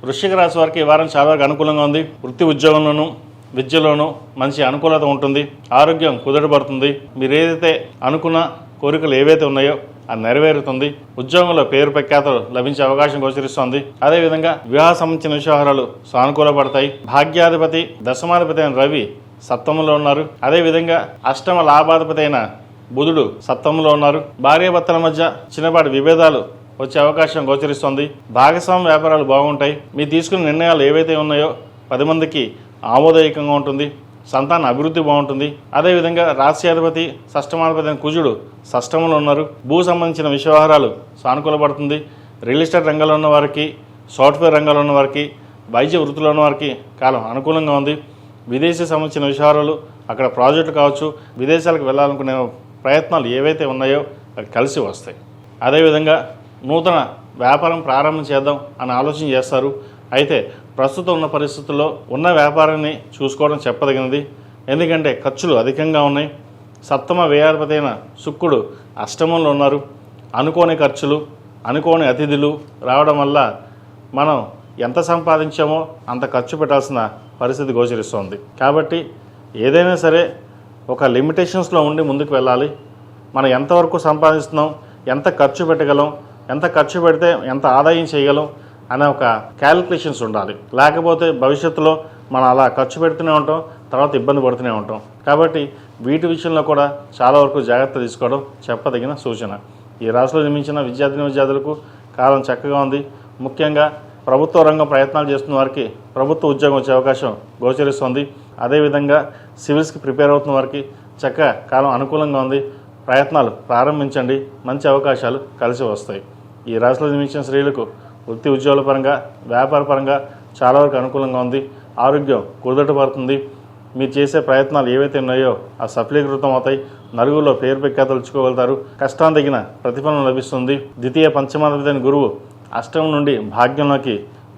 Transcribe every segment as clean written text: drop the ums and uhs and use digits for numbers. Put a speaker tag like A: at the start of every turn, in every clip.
A: వృశ్చిక రాశి వారికి ఈ వారం చాలా వరకు అనుకూలంగా ఉంది. వృత్తి ఉద్యోగంలోనూ విద్యలోనూ మంచి అనుకూలత ఉంటుంది. ఆరోగ్యం కుదుటపడుతుంది. మీరు ఏదైతే అనుకున్న కోరికలు ఏవైతే ఉన్నాయో అది నెరవేరుతుంది. ఉద్యోగంలో పేరు ప్రఖ్యాతలు లభించే అవకాశం గోచరిస్తోంది. అదేవిధంగా వివాహ సంబంధించిన వ్యవహారాలు సానుకూలపడతాయి. భాగ్యాధిపతి దశమాధిపతి అయిన రవి సప్తమంలో ఉన్నారు. అదేవిధంగా అష్టమ లాభాధిపతి అయిన బుధుడు సప్తమంలో ఉన్నారు. భార్యాభర్తల మధ్య చిన్నపాటి విభేదాలు వచ్చే అవకాశం గోచరిస్తోంది. భాగస్వామ్య వ్యాపారాలు బాగుంటాయి. మీరు తీసుకున్న నిర్ణయాలు ఏవైతే ఉన్నాయో 10 మందికి ఆమోదయోగ్యంగా ఉంటుంది. సంతాన అభివృద్ధి బాగుంటుంది. అదేవిధంగా రాశ్యాధిపతి షష్టమాధిపతి అయిన కుజుడు షష్టమంలో ఉన్నారు. భూ సంబంధించిన వ్యవహారాలు సానుకూలపడుతుంది. రియల్ ఎస్టేట్ రంగంలో ఉన్న వారికి, సాఫ్ట్వేర్ రంగంలో ఉన్న వారికి, వైద్య వృత్తిలో ఉన్న వారికి కాలం అనుకూలంగా ఉంది. విదేశీ సంబంధించిన వ్యవహారాలు, అక్కడ ప్రాజెక్టులు కావచ్చు, విదేశాలకు వెళ్ళాలనుకునే ప్రయత్నాలు ఏవైతే ఉన్నాయో అవి కలిసి వస్తాయి. అదేవిధంగా నూతన వ్యాపారం ప్రారంభం చేద్దాం అని ఆలోచన చేస్తారు. అయితే ప్రస్తుతం ఉన్న పరిస్థితుల్లో ఉన్న వ్యాపారాన్ని చూసుకోవడం చెప్పదగినది. ఎందుకంటే ఖర్చులు అధికంగా ఉన్నాయి. సప్తమ వ్యయాధిపతి అయిన శుక్రుడు అష్టమంలో ఉన్నారు. అనుకోని ఖర్చులు, అనుకోని అతిథులు రావడం వల్ల మనం ఎంత సంపాదించామో అంత ఖర్చు పెట్టాల్సిన పరిస్థితి గోచరిస్తోంది. కాబట్టి ఏదైనా సరే ఒక లిమిటేషన్స్లో ఉండి ముందుకు వెళ్ళాలి. మనం ఎంతవరకు సంపాదిస్తున్నాం, ఎంత ఖర్చు పెట్టగలం, ఎంత ఖర్చు పెడితే ఎంత ఆదాయం చేయగలం అనే ఒక క్యాలిక్యులేషన్స్ ఉండాలి. లేకపోతే భవిష్యత్తులో మనం అలా ఖర్చు పెడుతూనే ఉంటాం, తర్వాత ఇబ్బంది పడుతూనే ఉంటాం. కాబట్టి వీటి విషయంలో కూడా చాలా వరకు జాగ్రత్త తీసుకోవడం చెప్పదగిన సూచన. ఈ రాశిలో జన్మించిన విద్యార్థులకు కాలం చక్కగా ఉంది. ముఖ్యంగా ప్రభుత్వ రంగం ప్రయత్నాలు చేస్తున్న వారికి ప్రభుత్వ ఉద్యోగం వచ్చే అవకాశం గోచరిస్తుంది. అదేవిధంగా సివిల్స్కి ప్రిపేర్ అవుతున్న వారికి చక్కగా కాలం అనుకూలంగా ఉంది. ప్రయత్నాలు ప్రారంభించండి, మంచి అవకాశాలు కలిసి వస్తాయి. ఈ రాశిలో జన్మించిన స్త్రీలకు వృత్తి ఉద్యోగాల పరంగా, వ్యాపార పరంగా చాలా వరకు అనుకూలంగా ఉంది. ఆరోగ్యం కుదుటపడుతుంది. మీరు చేసే ప్రయత్నాలు ఏవైతే ఉన్నాయో ఆ సఫలీకృతం అవుతాయి. నలుగురిలో పేరు ప్రఖ్యాతలు ఇచ్చుకోగలుగుతారు. కష్టాన్ని తగిన ప్రతిఫలం లభిస్తుంది. ద్వితీయ పంచమాధిపతి గురువు అష్టమం నుండి భాగ్యంలోకి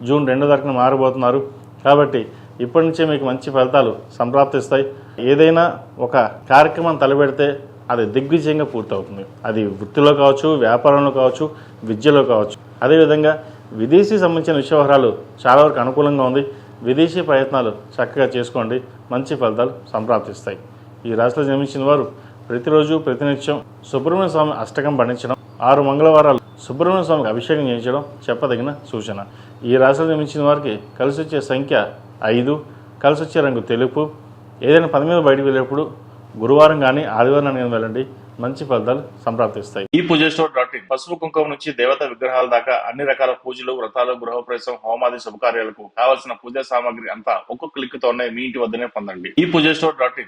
A: జూన్ 2 తారీఖున మారబోతున్నారు. కాబట్టి ఇప్పటి నుంచే మీకు మంచి ఫలితాలు సంప్రాప్తిస్తాయి. ఏదైనా ఒక కార్యక్రమం తలపెడితే అది దిగ్విజయంగా పూర్తవుతుంది. అది వృత్తిలో కావచ్చు, వ్యాపారంలో కావచ్చు, విద్యలో కావచ్చు. అదేవిధంగా విదేశీ సంబంధించిన వ్యవహారాలు చాలా వరకు అనుకూలంగా ఉంది. విదేశీ ప్రయత్నాలు చక్కగా చేసుకోండి, మంచి ఫలితాలు సంప్రాప్తిస్తాయి. ఈ రాశిలో జన్మించిన వారు ప్రతిరోజు ప్రతినిత్యం సుబ్రహ్మణ్య స్వామి అష్టకం పఠించడం, 6 మంగళవారాలు సుబ్రహ్మణ్య స్వామికి అభిషేకం చేయించడం చెప్పదగిన సూచన. ఈ రాశిలో జన్మించిన వారికి కలిసి వచ్చే సంఖ్య 5, కలిసి వచ్చే రంగు తెలుపు. ఏదైనా పని మీద బయటకు వెళ్ళేప్పుడు గురువారం కానీ ఆదివారం కానీ వెళ్ళండి, మంచి ఫలితాలు సంప్రాప్తిస్తాయి. ఈ పూజస్టోర్.in పసుపు కుంకుమ నుంచి దేవత విగ్రహాల దాకా అన్ని రకాల పూజలు, వ్రతాలు, గృహప్రవేశం, హోమాది శుభకార్యాలకు కావాల్సిన పూజా సామాగ్రి అంతా ఒక్కొక్క క్లిక్ తోనే మీ ఇంటి వద్దనే పొందండి. ఈ పూజస్టోర్.in